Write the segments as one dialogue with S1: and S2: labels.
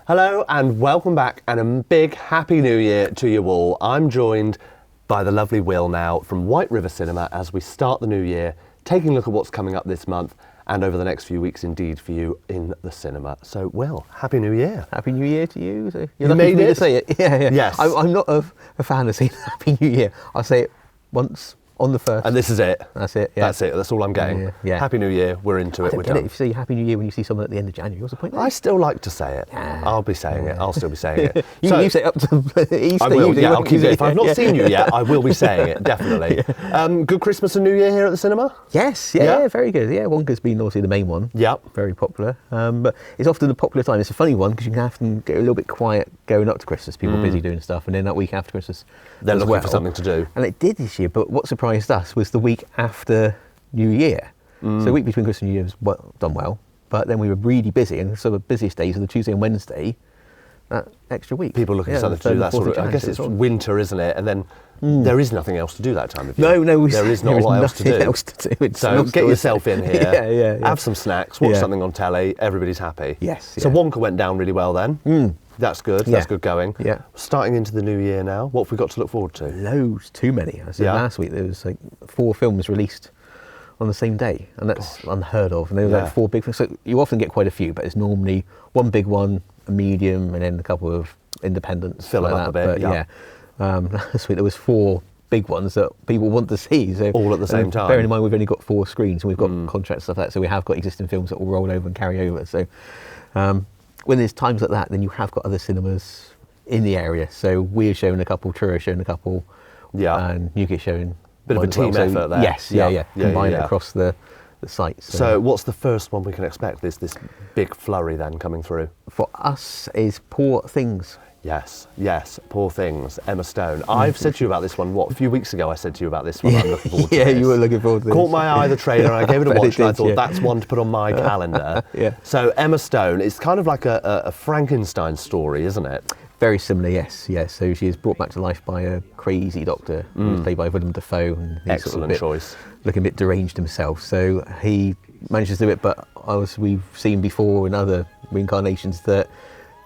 S1: Hello and welcome back and a big happy new year to you all. I'm joined by the lovely Will now from White River Cinema as we start the new year, taking a look at what's coming up this month and over the next few weeks indeed for you in the cinema. So Will, happy new year.
S2: Happy New Year to you. So
S1: You made it?
S2: To say it. Yeah.
S1: Yes.
S2: I'm not a fan of saying Happy New Year. I'll say it once on the first.
S1: And this is it.
S2: That's it. Yeah.
S1: That's it. That's all I'm getting.
S2: Yeah.
S1: Happy New Year. We're into it.
S2: I
S1: We're
S2: don't get it.
S1: done.
S2: If you say Happy New Year when you see someone at the end of January, what's the point there?
S1: I still like to say it.
S2: Yeah.
S1: I'll be saying it. I'll still be saying it.
S2: You say it up to Easter.
S1: I will. Yeah, I'll keep it. If I've not
S2: Yeah.
S1: seen you yet, I will be saying it definitely. Good Christmas and New Year here at the cinema.
S2: Yes.
S1: Yeah.
S2: Yeah. Very good. Yeah. Wonka's been obviously the main one.
S1: Yep.
S2: Very popular. But it's often a popular time. It's a funny one because you can have to get a little bit quiet going up to Christmas. People are busy doing stuff, and then that week after Christmas,
S1: They're
S2: as
S1: looking
S2: well.
S1: for something to do.
S2: And it did this year, but what surprised us was the week after New Year. So the week between Christmas and New Year was done well, but then we were really busy, and so the busiest days are the Tuesday and Wednesday, that extra week.
S1: People looking for something to do, that sort of, I guess it's winter, isn't it? And then there is nothing else to do that time of year.
S2: No,
S1: there is not a lot else to do.
S2: It's
S1: So get yourself in here,
S2: yeah.
S1: have some snacks, watch
S2: Yeah.
S1: something on telly, everybody's happy.
S2: Yes,
S1: So
S2: yeah.
S1: Wonka went down really well then. That's good, that's
S2: Yeah.
S1: good going.
S2: Yeah.
S1: Starting into the new year now, what have we got to look forward to?
S2: Loads, too many. I said
S1: Yeah.
S2: last week there was like 4 films released on the same day, and that's unheard of. And there were
S1: Yeah.
S2: like 4 big films. So you often get quite a few, but it's normally one big one, a medium, and then a couple of independents.
S1: Fill
S2: like
S1: them up
S2: that.
S1: a bit,
S2: But
S1: yeah.
S2: last week there was 4 big ones that people want to see. So
S1: All at the same time.
S2: Bearing in mind we've only got 4 screens and we've got contracts and stuff like that, so we have got existing films that will roll over and carry over. So when there's times like that, then you have got other cinemas in the area. So we're showing a couple, Truro showing a couple,
S1: Yeah.
S2: and Newgate showing
S1: Bit of a
S2: one as well.
S1: team
S2: So
S1: effort there.
S2: Yes,
S1: Yeah.
S2: yeah.
S1: Yeah,
S2: Combine
S1: yeah.
S2: it across the site.
S1: So what's the first one we can expect, this big flurry then coming through?
S2: for us is Poor Things.
S1: Yes, Poor Things, Emma Stone. I've said to you about this one, a few weeks ago I said to you about this one, I'm looking forward to
S2: Yeah,
S1: this.
S2: you were looking forward to this.
S1: Caught my eye, the trailer, and I gave it a
S2: I bet
S1: watch
S2: it
S1: and I
S2: did,
S1: thought,
S2: yeah.
S1: that's one to put on my calendar.
S2: Yeah.
S1: So Emma Stone, it's kind of like a Frankenstein story, isn't it?
S2: Very similar, yes. So she is brought back to life by a crazy doctor who's played by Willem Dafoe. And he's
S1: Excellent choice.
S2: Looking a bit deranged himself. So he manages to do it, but as we've seen before in other reincarnations, that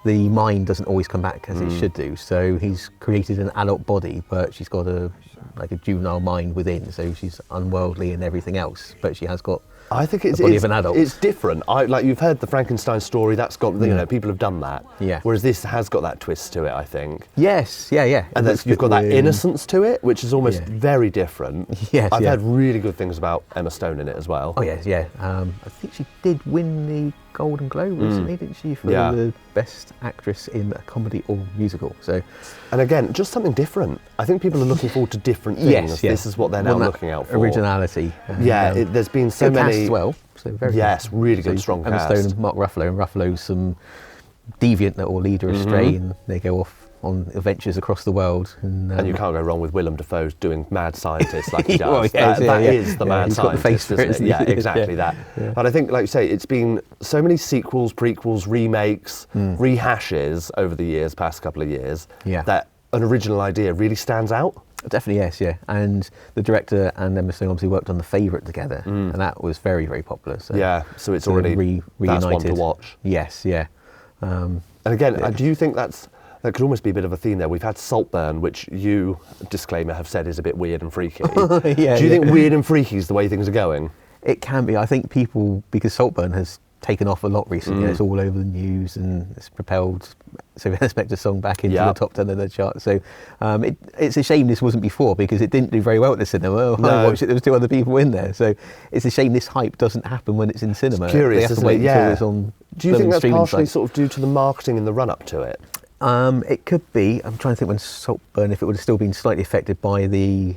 S2: the mind doesn't always come back as it should do. So he's created an adult body, but she's got a juvenile mind within. So she's unworldly and everything else, but she has got
S1: I think it's
S2: the body of an adult.
S1: It's different. Like you've heard the Frankenstein story, that's got, you know, people have done that.
S2: Yeah.
S1: Whereas this has got that twist to it, I think.
S2: Yes, yeah.
S1: And
S2: It's
S1: you've got that
S2: weird.
S1: innocence to it, which is almost
S2: Yeah.
S1: very different.
S2: Yes,
S1: I've
S2: yeah.
S1: heard really good things about Emma Stone in it as well.
S2: Oh yes, yeah. I think she did win the Golden Globe recently, didn't she, for
S1: Yeah.
S2: the best actress in a comedy or musical? So
S1: And again, just something different. I think people are looking forward to different things.
S2: yes, yeah.
S1: This is what they're now
S2: Want that
S1: looking out for.
S2: Originality.
S1: Yeah, there's been so
S2: good cast
S1: many.
S2: as well. So very
S1: Yes,
S2: good.
S1: really good,
S2: So
S1: strong
S2: Emma
S1: cast.
S2: Stone and Mark Ruffalo, and Ruffalo's some deviant that will lead her astray, and they go off on adventures across the world.
S1: And you can't go wrong with Willem Dafoe doing mad scientist like he does.
S2: Well, yeah,
S1: that
S2: yeah.
S1: is the
S2: Yeah,
S1: mad
S2: he's got the
S1: scientist,
S2: face for it,
S1: isn't it?
S2: isn't
S1: Yeah,
S2: he?
S1: exactly
S2: Yeah.
S1: that. But I think, like you say, it's been so many sequels, prequels, remakes, rehashes over the years, past couple of years,
S2: Yeah.
S1: that an original idea really stands out.
S2: Definitely, yes, yeah. And the director and Emma Stone obviously worked on The Favourite together, and that was very, very popular. So,
S1: Yeah, so it's
S2: so
S1: already
S2: reunited.
S1: that's one to watch.
S2: Yes, yeah.
S1: And again, do you think that could almost be a bit of a theme there? We've had Saltburn, which you, disclaimer, have said is a bit weird and freaky.
S2: Yeah,
S1: do you
S2: yeah.
S1: think weird and freaky is the way things are going?
S2: It can be. I think people, because Saltburn has taken off a lot recently, it's all over the news and it's propelled Sylvia Inspector's song back into the top 10 of the chart. So it's a shame this wasn't before, because it didn't do very well at the cinema. When I watched it, there was 2 other people in there. So it's a shame this hype doesn't happen when it's in cinema.
S1: It's curious,
S2: they have to
S1: isn't
S2: wait
S1: it?
S2: until it's on.
S1: Do you think that's
S2: streaming
S1: partially
S2: sites.
S1: sort of due to the marketing in the run-up to it?
S2: It could be. I'm trying to think when Saltburn, if it would have still been slightly affected by the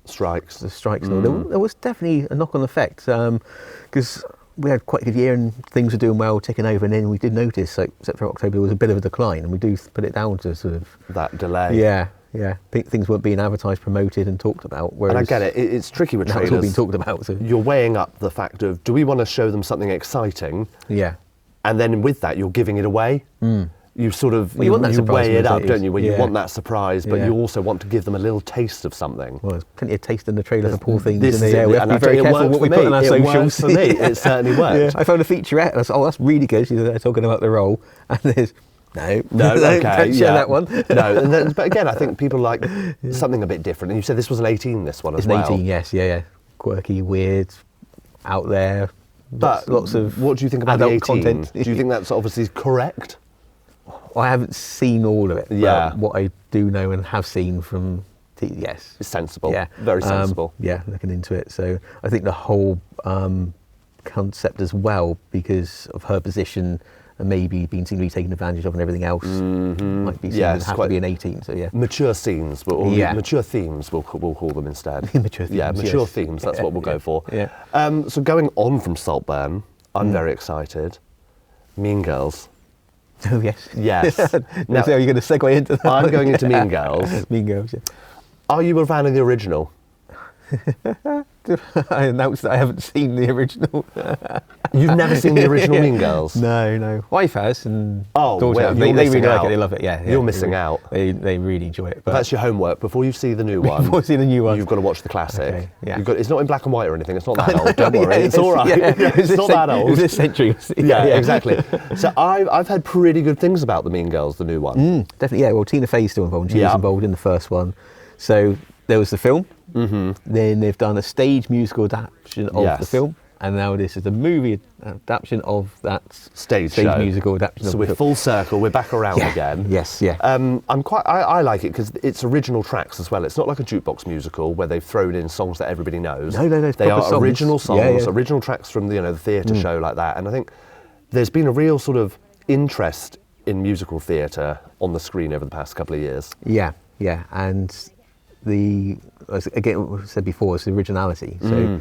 S1: Strikes.
S2: strikes. There was definitely a knock-on effect, because we had quite a good year and things were doing well, ticking over, and then we did notice, like September, October, there was a bit of a decline, and we do put it down to sort of
S1: That delay.
S2: yeah. Things weren't being advertised, promoted, and talked about. Whereas
S1: And I get it. It's tricky with
S2: now
S1: trailers.
S2: it's all being talked about. So.
S1: You're weighing up the fact of, do we want to show them something exciting?
S2: Yeah.
S1: And then with that, you're giving it away. you sort of
S2: Well, you want that surprise
S1: weigh it up,
S2: movies,
S1: don't you? Where you
S2: yeah.
S1: want that surprise, but
S2: Yeah.
S1: you also want to give them a little taste of something.
S2: Well, there's plenty of taste in the trailer for Poor Things.
S1: This
S2: And
S1: is
S2: yeah,
S1: it,
S2: we have
S1: and
S2: to
S1: I
S2: be very
S1: tell you, it
S2: careful
S1: worked
S2: what we
S1: for
S2: put
S1: me.
S2: on our
S1: It
S2: socials.
S1: worked for me. It certainly worked.
S2: Yeah, I found a featurette, and I thought, oh, that's really good. They're talking about the role, and there's no,
S1: Okay,
S2: don't share that one.
S1: No, and then, but again, I think people like something a bit different. And you said this was an 18, this one as
S2: It's
S1: well.
S2: an 18, yes, yeah. Quirky, weird, out there.
S1: But
S2: lots of
S1: what do you think about the
S2: adult
S1: 18?
S2: content.
S1: Do you think that's obviously correct?
S2: I haven't seen all of it.
S1: Yeah.
S2: But what I do know and have seen from, yes.
S1: It's sensible.
S2: Yeah.
S1: Very sensible.
S2: Yeah, looking into it. So I think the whole concept as well, because of her position and maybe being seemingly taken advantage of and everything else, might be seen
S1: Yeah,
S2: as
S1: it's
S2: have
S1: quite-
S2: to be an 18. So yeah.
S1: Mature scenes, or
S2: Yeah.
S1: mature themes, we'll call them instead.
S2: Mature
S1: Yeah,
S2: themes,
S1: mature
S2: yes.
S1: themes, that's what we'll go for.
S2: Yeah.
S1: So going on from Saltburn, I'm very excited. Mean Girls.
S2: Oh yes.
S1: Yes.
S2: Now, so are you going to segue into that?
S1: I'm going into Mean Girls.
S2: Mean Girls. Yeah.
S1: Are you a fan of the original?
S2: I announced that I haven't seen the original.
S1: You've never seen the original Mean Girls?
S2: No. Wife has, and
S1: Oh,
S2: daughter
S1: well,
S2: has.
S1: you're
S2: They
S1: missing
S2: really like
S1: out.
S2: it. They love it. Yeah.
S1: You're missing out.
S2: They really enjoy it. But
S1: That's your homework. Before you see the new one,
S2: Before you see the new one.
S1: you've got to watch the classic.
S2: Okay, yeah.
S1: It's not in black and white or anything. It's not that old. Don't worry. It's all right.
S2: Yeah.
S1: It's not that
S2: It
S1: old.
S2: was this century.
S1: Yeah, exactly. So I've heard pretty good things about the Mean Girls, the new one.
S2: Definitely. Yeah. Well, Tina Fey's still involved. She was
S1: Yeah.
S2: involved in the first one. So there was the film. Then they've done a stage musical adaptation of
S1: Yes.
S2: the film. And now this is a movie adaptation of that
S1: Stage show.
S2: musical adaptation.
S1: So
S2: of
S1: we're
S2: the film.
S1: full circle. We're back around
S2: Yeah.
S1: again.
S2: Yes. Yeah.
S1: I like it because it's original tracks as well. It's not like a jukebox musical where they've thrown in songs that everybody knows.
S2: No, it's
S1: They
S2: proper
S1: are
S2: songs.
S1: original songs,
S2: Yeah, yeah.
S1: original tracks from the theatre show like that. And I think there's been a real sort of interest in musical theatre on the screen over the past couple of years.
S2: Yeah, and as I said before, it's the originality. So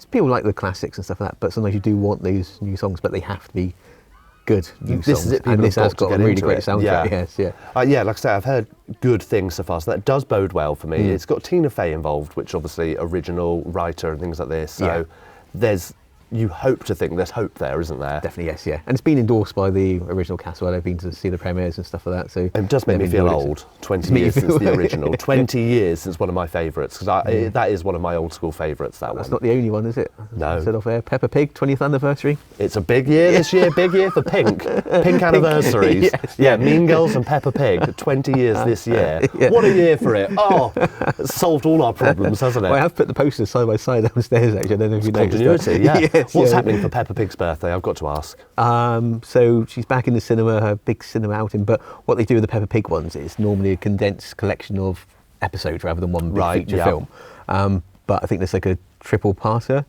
S2: people like the classics and stuff like that, but sometimes you do want those new songs, but they have to be good new
S1: This
S2: songs.
S1: is it. People
S2: And this
S1: have
S2: has
S1: got to
S2: got a
S1: get
S2: really
S1: into
S2: great
S1: it.
S2: soundtrack.
S1: Yeah.
S2: Yes, yeah.
S1: Yeah, like I say, I've heard good things so far, so that does bode well for me. It's got Tina Fey involved, which obviously original writer and things like this. So
S2: Yeah.
S1: you hope to think there's hope there, isn't there?
S2: Definitely, yes, yeah. And it's been endorsed by the original cast. Well, I've been to see the premieres and stuff like that. So
S1: It does make me
S2: they've
S1: feel
S2: enjoyed it.
S1: old. 20
S2: Make you
S1: years since
S2: feel-
S1: the original. 20 years since one of my favourites, because that is one of my old school favourites, that
S2: That's
S1: one.
S2: not the only one, is it?
S1: No.
S2: Said off air. Peppa Pig, 20th anniversary.
S1: It's a big year this year, big year for Pink. Pink anniversaries.
S2: Yes,
S1: yeah, Mean Girls and Peppa Pig, 20 years this year.
S2: Yeah.
S1: What a year for it. Oh, it's solved all our problems, hasn't it?
S2: Well, I have put the posters side by side downstairs, actually. I don't know if you noticed that.
S1: Continuity, yeah.
S2: Yes,
S1: What's
S2: yeah.
S1: happening for Peppa Pig's birthday? I've got to ask.
S2: So she's back in the cinema, her big cinema outing. But what they do with the Peppa Pig ones is normally a condensed collection of episodes rather than one big
S1: Right,
S2: feature
S1: yeah.
S2: film. But I think there's like a triple parter,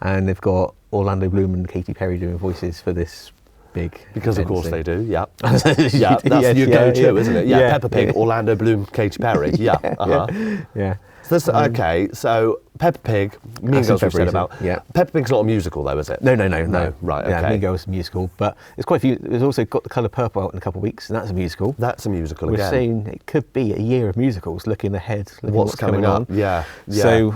S2: and they've got Orlando Bloom and Katy Perry doing voices for this big.
S1: Because of
S2: event,
S1: course
S2: so-
S1: they do, yeah.
S2: Yes,
S1: Yeah, that's your
S2: yeah,
S1: go-to,
S2: yeah.
S1: isn't it? Yeah,
S2: Yeah,
S1: Peppa Pig,
S2: yeah.
S1: Orlando Bloom, Katy Perry. Yeah, uh-huh.
S2: Yeah.
S1: So okay, so Peppa Pig, Mean
S2: That's
S1: Girls
S2: in
S1: we've said
S2: February,
S1: about.
S2: yeah.
S1: Peppa Pig's not a musical though, is it?
S2: No.
S1: Right,
S2: Yeah,
S1: okay.
S2: Mean Girls musical, but it's quite a few. There's also got The Colour Purple out in a couple of weeks, and that's a musical.
S1: That's a musical
S2: We're
S1: again.
S2: saying it could be a year of musicals, looking ahead, looking
S1: What's coming
S2: on.
S1: up? Yeah.
S2: So,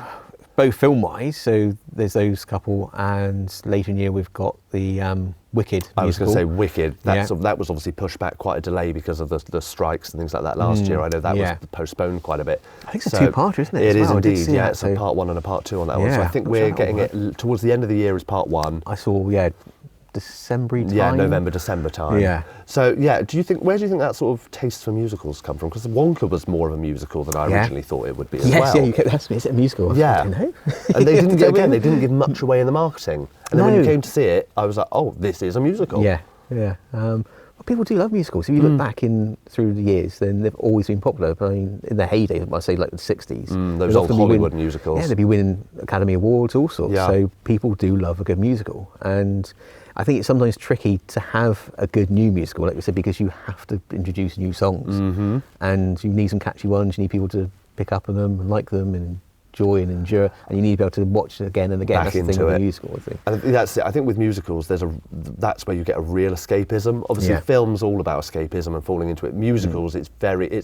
S2: both film-wise, so there's those couple, and later in the year we've got the Wicked
S1: I was
S2: musical.
S1: going to say Wicked.
S2: Yeah.
S1: That was obviously pushed back quite a delay because of the strikes and things like that last year. I know that
S2: yeah.
S1: was postponed quite a bit.
S2: I think it's a two-parter, isn't it,
S1: It
S2: as
S1: is
S2: well? I did
S1: indeed.
S2: see
S1: Yeah,
S2: that,
S1: it's a
S2: so-
S1: part 1 and a part 2 on that one. So I
S2: Yeah,
S1: think
S2: I'm
S1: we're
S2: sure that'll
S1: getting it towards the end of the year as part 1.
S2: I saw, December time.
S1: Yeah, November, December time.
S2: Yeah.
S1: So yeah, where do you think that sort of taste for musicals come from? Because Wonka was more of a musical than I
S2: Yeah.
S1: originally thought it would be as
S2: Yes,
S1: well.
S2: yeah, you kept asking me, is it a musical? I
S1: Yeah.
S2: don't know.
S1: And they didn't
S2: Go in.
S1: they didn't give much away in the marketing. And then when you
S2: No.
S1: came to see it, I was like, oh, this is a musical.
S2: Yeah. Well, people do love musicals. If you look back through the years, then they've always been popular. But I mean, in their heyday, I say like the 60s.
S1: those
S2: they'd
S1: old
S2: often be
S1: Hollywood musicals.
S2: Yeah, they'd be winning Academy Awards, all sorts.
S1: Yeah.
S2: So people do love a good musical. And I think it's sometimes tricky to have a good new musical, like we said, because you have to introduce new songs.
S1: Mm-hmm.
S2: And you need some catchy ones. You need people to pick up on them and like them and enjoy and endure. And you need to be able to watch it again and again.
S1: Back
S2: That's the thing
S1: into
S2: with
S1: it.
S2: a musical, I think.
S1: And I think that's it. I think with musicals, that's where you get a real escapism. Obviously,
S2: Yeah.
S1: film's all about escapism and falling into it. Musicals, it's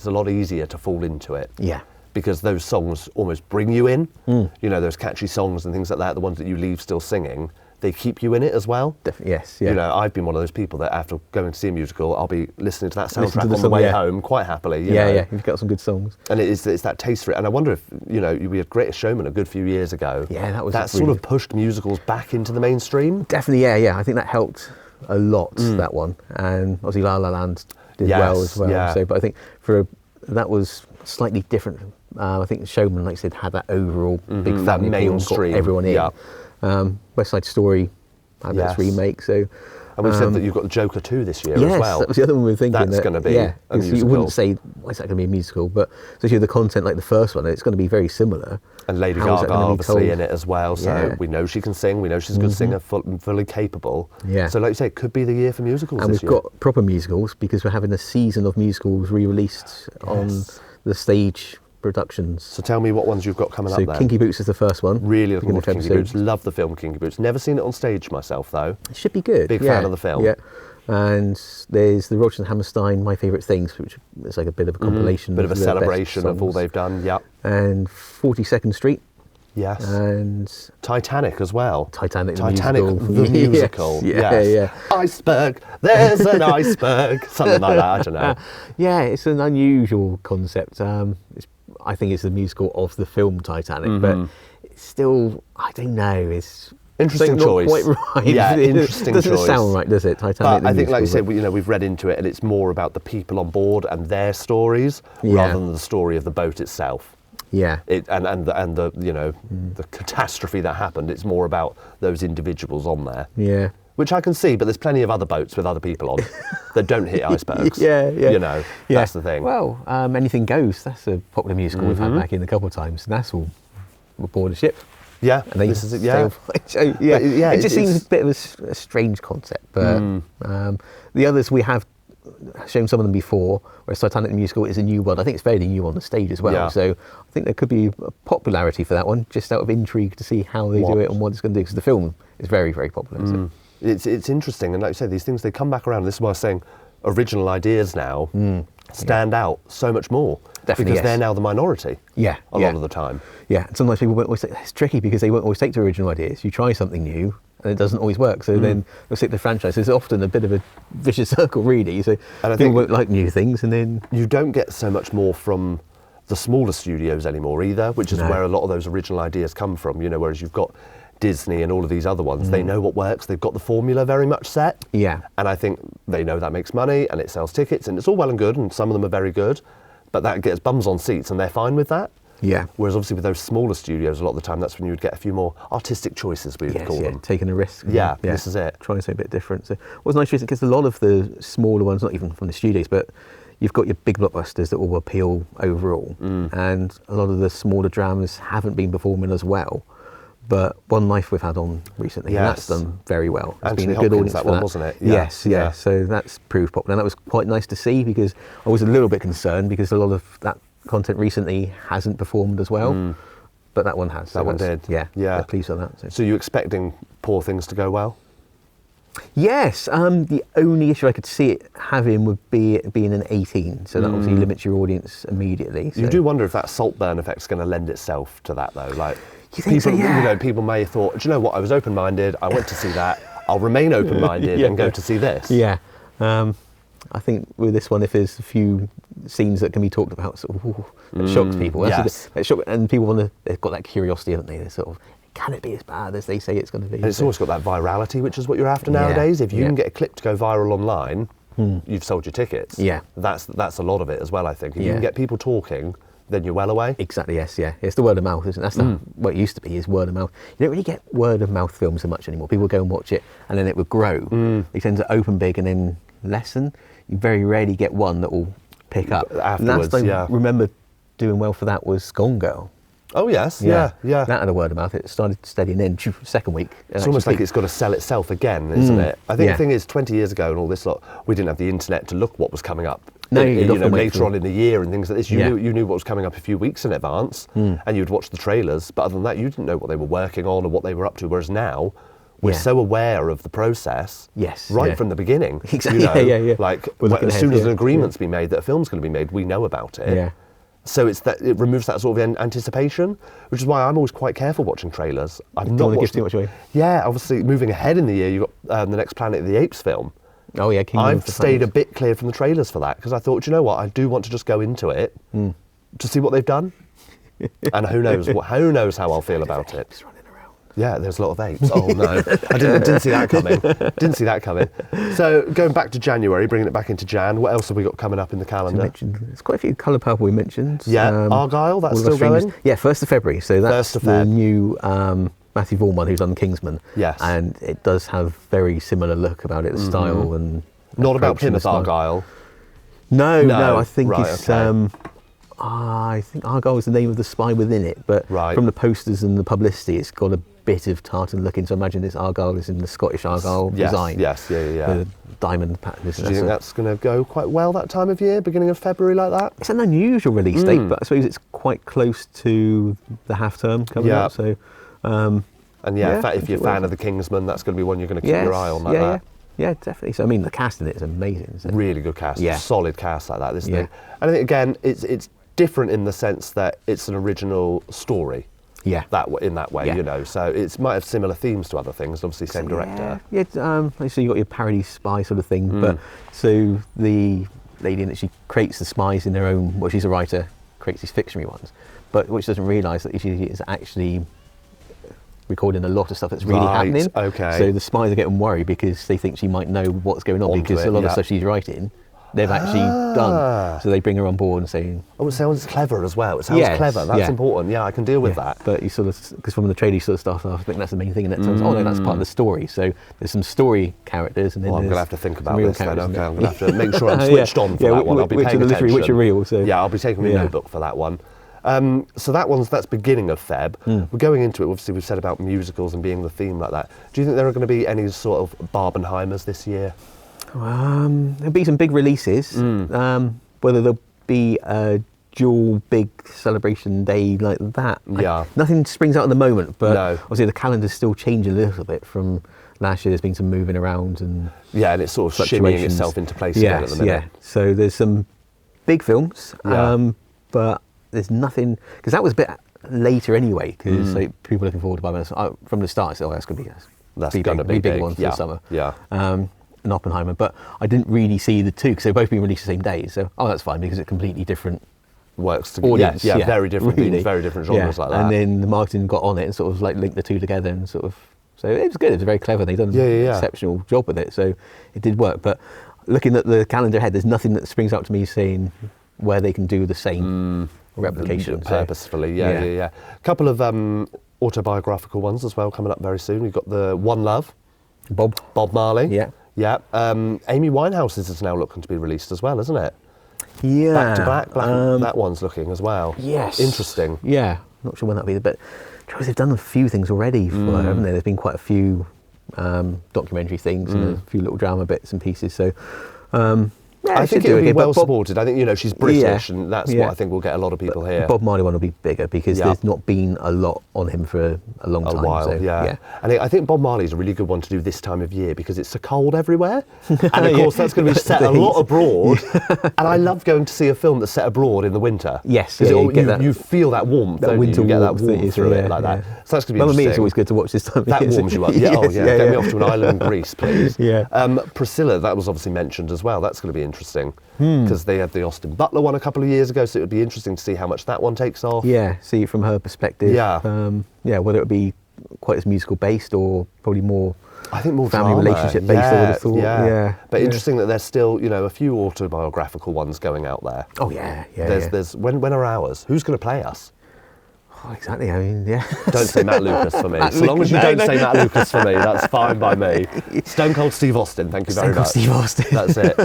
S1: a lot easier to fall into it.
S2: Yeah.
S1: Because those songs almost bring you in. You know, those catchy songs and things like that, the ones that you leave still singing, they keep you in it as well.
S2: Definitely, yes. Yeah.
S1: You know, I've been one of those people that after going to see a musical, I'll be listening to that soundtrack on the
S2: song,
S1: way
S2: yeah.
S1: home quite happily. You
S2: Yeah,
S1: know?
S2: yeah. You've got some good songs.
S1: And it's that taste for it. And I wonder if, you know, we had Greatest Showman a good few years ago.
S2: Yeah, that was
S1: that sort of pushed musicals back into the mainstream.
S2: Definitely, yeah. I think that helped a lot, that one. And obviously La La Land did well as well.
S1: Yeah.
S2: So, but I think that was slightly different. I think Showman, like I said, had that overall big
S1: that
S2: family appeal and got
S1: mainstream,
S2: everyone in.
S1: yeah.
S2: West Side Story had
S1: Yes.
S2: its remake, so...
S1: And we've said that you've got the Joker 2 this year
S2: yes,
S1: as well.
S2: that was the other one we were thinking.
S1: That's going to be a musical.
S2: You wouldn't say, why is that going to be a musical? But especially the content like the first one, it's going to be very similar.
S1: And Lady
S2: How is that
S1: Gaga
S2: gonna be
S1: obviously
S2: told?
S1: in it as well, so
S2: Yeah.
S1: we know she can sing, we know she's a good singer, fully capable.
S2: Yeah.
S1: So like you say, it could be the year for musicals
S2: And
S1: this
S2: we've
S1: year.
S2: got proper musicals because we're having a season of musicals re-released on the stage productions.
S1: So tell me what ones you've got coming
S2: So
S1: up there.
S2: Kinky Boots is the first one.
S1: Really looking
S2: beginning
S1: forward
S2: of
S1: to Kinky
S2: episode.
S1: Boots. Love the film Kinky Boots. Never seen it on stage myself though.
S2: It should be good.
S1: Big fan of the film.
S2: Yeah. And there's the Roach and Hammerstein My Favourite Things, which is like a bit of a compilation.
S1: Bit of a
S2: their best
S1: celebration of all
S2: songs.
S1: they've done. Yep.
S2: And 42nd Street.
S1: Yes.
S2: And
S1: Titanic as well.
S2: Titanic the
S1: the musical.
S2: Yes. Yeah.
S1: Iceberg. There's an iceberg. Something like that. I don't know.
S2: Yeah, it's an unusual concept. I think it's the musical of the film Titanic, but it's still, I don't know, it's
S1: Interesting
S2: not
S1: choice.
S2: quite right.
S1: Yeah, interesting
S2: doesn't
S1: choice.
S2: sound right, does it? Titanic.
S1: But
S2: the
S1: I think, like you
S2: musical,
S1: said, you know, we've read into it, and it's more about the people on board and their stories
S2: Yeah.
S1: rather than the story of the boat itself.
S2: yeah,
S1: And the you know the catastrophe that happened. It's more about those individuals on there,
S2: yeah.
S1: which I can see. But there's plenty of other boats with other people on that don't hit icebergs.
S2: Yeah.
S1: You know, that's the thing.
S2: Well, Anything Goes. That's a popular musical we've had back in a couple of times, and that's all aboard a ship.
S1: Yeah,
S2: And they
S1: this is it.
S2: stay
S1: Yeah,
S2: on flight. So, yeah,
S1: But, yeah,
S2: it just seems
S1: it's-
S2: a bit of a strange concept. But the others we have shown some of them before, whereas Titanic the musical is a new one. I think it's fairly new on the stage as well.
S1: Yeah.
S2: So I think there could be a popularity for that one, just out of intrigue to see how they do it and what it's going to do. Because the film is very, very popular. So.
S1: it's interesting, and like you say, these things they come back around. This is why I was saying original ideas now stand out so much more.
S2: Definitely,
S1: because
S2: yes.
S1: they're now the minority.
S2: Yeah,
S1: a
S2: yeah.
S1: lot of the time.
S2: Yeah, and sometimes people won't always take, it's tricky because they won't always take to original ideas. You try something new and it doesn't always work. So then they'll stick to the franchise. It's often a bit of a vicious circle, really. So
S1: And I
S2: people
S1: think-
S2: won't like new things, and then
S1: You don't get so much more from the smaller studios anymore either, which is
S2: No.
S1: where a lot of those original ideas come from. You know, whereas you've got Disney and all of these other ones, they know what works. They've got the formula very much set.
S2: Yeah.
S1: And I think they know that makes money and it sells tickets, and it's all well and good, and some of them are very good, but that gets bums on seats, and they're fine with that.
S2: Yeah.
S1: Whereas obviously with those smaller studios, a lot of the time that's when you would get a few more artistic choices, we would
S2: yes,
S1: call
S2: yeah,
S1: them.
S2: taking a risk.
S1: Yeah, this is it.
S2: Trying something a bit different. So what's nice is because a lot of the smaller ones, not even from the studios, but you've got your big blockbusters that will appeal overall, and a lot of the smaller dramas haven't been performing as well. But One Life we've had on recently, and that's
S1: Yes.
S2: done very well. It's
S1: Anthony
S2: been a good
S1: Hopkins,
S2: audience
S1: that
S2: for
S1: one, wasn't it? Yeah.
S2: Yes, yeah.
S1: Yeah.
S2: So that's proved popular, and that was quite nice to see because I was a little bit concerned because a lot of that content recently hasn't performed as well. But that one has.
S1: That one did.
S2: Yeah,
S1: Yeah.
S2: they're pleased with that.
S1: So you expecting Poor Things to go well?
S2: Yes, the only issue I could see it having would be it being an 18, so that obviously limits your audience immediately. So.
S1: You do wonder if that Saltburn effect's going to lend itself to that, though. Like,
S2: You think so?
S1: people,
S2: Yeah.
S1: you know, people may have thought, do you know what? I was open-minded. I went to see that. I'll remain open-minded
S2: Yeah.
S1: and go to see this.
S2: Yeah, I think with this one, if there's a few scenes that can be talked about, sort of, that shocks people.
S1: yes.
S2: And people they've got that curiosity, haven't they? They're sort of, can it be as bad as they say it's going to be?
S1: And it's
S2: So-
S1: always got that virality, which is what you're after
S2: Yeah,
S1: nowadays. If you
S2: yeah.
S1: can get a clip to go viral online, you've sold your tickets.
S2: Yeah.
S1: That's a lot of it as well, I think. If you
S2: Yeah.
S1: can get people talking, then you're well away.
S2: Exactly, yes, yeah. It's the word of mouth, isn't it? That's what it used to be, is word of mouth. You don't really get word of mouth films so much anymore. People go and watch it and then it would grow. They tend to open big and then lessen. You very rarely get one that will pick up.
S1: Afterwards,
S2: and last
S1: yeah.
S2: I remember doing well for that was Gone Girl.
S1: Oh, yes. Yeah. Yeah.
S2: That had a word of mouth. It started steadying in second week.
S1: It's almost like it's got to sell itself again, isn't it? I think
S2: Yeah.
S1: the thing is, 20 years ago and all this lot, we didn't have the internet to look what was coming up.
S2: No,
S1: you
S2: you'd
S1: know,
S2: often wait
S1: later
S2: for-
S1: on in the year and things like this.
S2: Yeah.
S1: You knew what was coming up a few weeks in advance, and you'd watch the trailers. But other than that, you didn't know what they were working on or what they were up to. Whereas now, we're
S2: Yeah.
S1: so aware of the process,
S2: Yes,
S1: right
S2: yeah.
S1: from the beginning.
S2: Exactly,
S1: You know,
S2: yeah.
S1: Like
S2: We're looking
S1: as
S2: ahead,
S1: soon as
S2: yeah.
S1: an agreement's been made that a film's going to be made, we know about it.
S2: Yeah.
S1: So it removes that sort of anticipation, which is why I'm always quite careful watching trailers.
S2: I don't want to give too much away.
S1: Yeah, obviously moving ahead in the year, you've got the next Planet of the Apes film.
S2: Oh yeah,
S1: I've stayed a bit clear from the trailers for that because I thought, you know what, I do want to just go into it to see what they've done, and who knows how I'll feel about it. Yeah, there's a lot of apes. Oh no, I didn't see that coming. Didn't see that coming. So going back to January, bringing it back into Jan, what else have we got coming up in the calendar?
S2: There's quite a few Colour Purple we mentioned.
S1: Yeah, Argyle, that's still going?
S2: Yeah, 1st of February. So that's the new Matthew Vaughn who's done Kingsman.
S1: Yes.
S2: And it does have very similar look about it, the style and...
S1: Not about Plymouth Argyle?
S2: No, I think
S1: right,
S2: it's...
S1: okay.
S2: I think Argyle is the name of the spy within it, but from the posters and the publicity, it's got a bit of tartan looking. So imagine this Argyle is in the Scottish Argyle design.
S1: Yes, yeah.
S2: The diamond pattern.
S1: Do you think that's going to go quite well that time of year, beginning of February like that?
S2: It's an unusual release date, but I suppose it's quite close to the half term coming up. So,
S1: and in fact, if you're a fan of the Kingsman, that's going to be one you're going to keep your eye on like that.
S2: Yeah, definitely. So I mean, the cast in it is amazing. Isn't it?
S1: Really good cast, solid cast like that. This thing, and I think again, it's different in the sense that it's an original story. Yeah. In that way, you know. So it might have similar themes to other things. Obviously, same director.
S2: Yeah. So you got your parody spy sort of thing, but so the lady in it, she creates the spies in their own. Well, she's a writer, creates these fictionary ones, but which doesn't realise that she is actually recording a lot of stuff that's really happening.
S1: Okay.
S2: So the spies are getting worried because they think she might know what's going on because a lot of stuff she's writing, they've actually done. So they bring her on board and say...
S1: Oh, it sounds clever as well. It sounds clever. That's important. Yeah, I can deal with that.
S2: But you sort of... Because from the trailer you sort of start off, I think that's the main thing. And it sounds, oh no, that's part of the story. So there's some story characters and then
S1: I'm going to have to think about this then. Okay, I'm going to have to make sure I'm switched on for that one. I'll be paying attention.
S2: Which are real. So.
S1: Yeah, I'll be taking my notebook for that one. So that's beginning of Feb. We're going into it, obviously we've said about musicals and being the theme like that. Do you think there are going to be any sort of Barbenheimers this year?
S2: There'll be some big releases. Whether there'll be a dual big celebration day like that. Nothing springs out at the moment, but obviously the calendar's still changing a little bit from last year. There's been some moving around and
S1: it's sort of shimmying itself into place again at the minute.
S2: So there's some big films, but there's nothing, because that was a bit later anyway, because people are looking forward to Barbenheimer. From the start I said, that's going to be big ones for the summer. And Oppenheimer, but I didn't really see the two because they've both been released the same day. So that's fine because it's completely different
S1: works together.
S2: Audience,
S1: very different themes, very different genres like that.
S2: And then the marketing got on it and sort of like linked the two together and sort of. So it was good. It was very clever. They've done an exceptional job with it. So it did work. But looking at the calendar ahead, there's nothing that springs out to me saying where they can do the same replication
S1: purposefully. A couple of autobiographical ones as well coming up very soon. We've got the One Love, Bob Marley. Amy Winehouse's is now looking to be released as well, isn't it? Back to back. That one's looking as well.
S2: Yes.
S1: Interesting.
S2: Yeah. Not sure when that'll be, but they've done a few things already for her, haven't they? There's been quite a few documentary things and a few little drama bits and pieces. So.
S1: I think it'll be well supported. I think, she's British and that's what I think will get a lot of people here.
S2: Bob Marley one will be bigger because there's not been a lot on him for a long time.
S1: A while, And I think Bob Marley's a really good one to do this time of year because it's so cold everywhere. And of course that's going to be set a lot abroad. And I love going to see a film that's set abroad in the winter.
S2: Yes,
S1: you feel that warmth,
S2: that winter
S1: you get that
S2: warmth
S1: warmth through it like that. So that's going to be interesting.
S2: It's always good to watch this time of
S1: year. That warms you up. Get me off to an island in Greece, please. Priscilla, that was obviously mentioned as well. That's going to be interesting. Because they had the Austin Butler one a couple of years ago, so it would be interesting to see how much that one takes off.
S2: See it from her perspective. Whether it would be quite as musical based or probably more. I think more family drama. Relationship based. I would have thought.
S1: But interesting that there's still a few autobiographical ones going out there.
S2: Oh
S1: There's when are ours? Who's going to play us?
S2: Oh, exactly. I mean,
S1: Don't say Matt Lucas for me. So long as you don't say Matt Lucas for me, that's fine by me. Stone Cold Steve Austin, thank you very much.
S2: Steve Austin.
S1: That's it.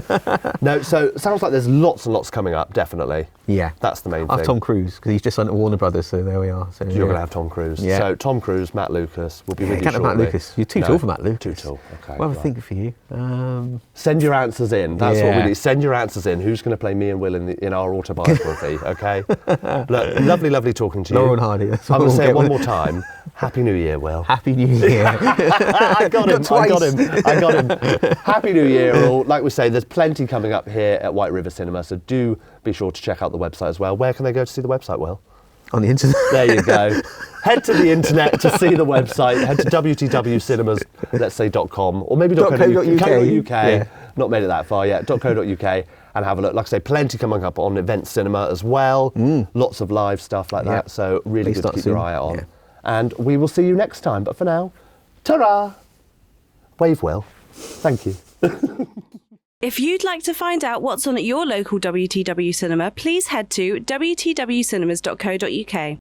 S1: No, so it sounds like there's lots and lots coming up, definitely.
S2: Yeah.
S1: That's the main thing.
S2: I have Tom Cruise, because he's just signed to Warner Brothers, so there we are. So
S1: you're going to have Tom Cruise. Yeah. So Tom Cruise, Matt Lucas, will be with you shortly.
S2: Matt Lucas. You're too tall for Matt Lucas.
S1: Too tall, okay.
S2: Well, I think for you.
S1: Send your answers in. That's what we need. Send your answers in. Who's going to play me and Will in our autobiography, okay? Look, lovely talking to you.
S2: Laurel and Hardy.
S1: I'm going to say it one more time. Happy New Year, Will.
S2: Happy New Year.
S1: I got him.
S2: Twice.
S1: I got him. Happy New Year, all. Like we say, there's plenty coming up here at White River Cinema, so do be sure to check out the website as well. Where can they go to see the website, Will?
S2: On the internet.
S1: There you go. Head to the internet to see the website. Head to WTW Cinemas, let's say .com, or maybe .co.uk.
S2: Yeah.
S1: Not made it that far yet. .co.uk. And have a look. Like I say, plenty coming up on Event Cinema as well. Lots of live stuff like that. So really good to keep your eye on. Yeah. And we will see you next time. But for now, ta-ra! Wave, Will. Thank you.
S3: If you'd like to find out what's on at your local WTW cinema, please head to wtwcinemas.co.uk.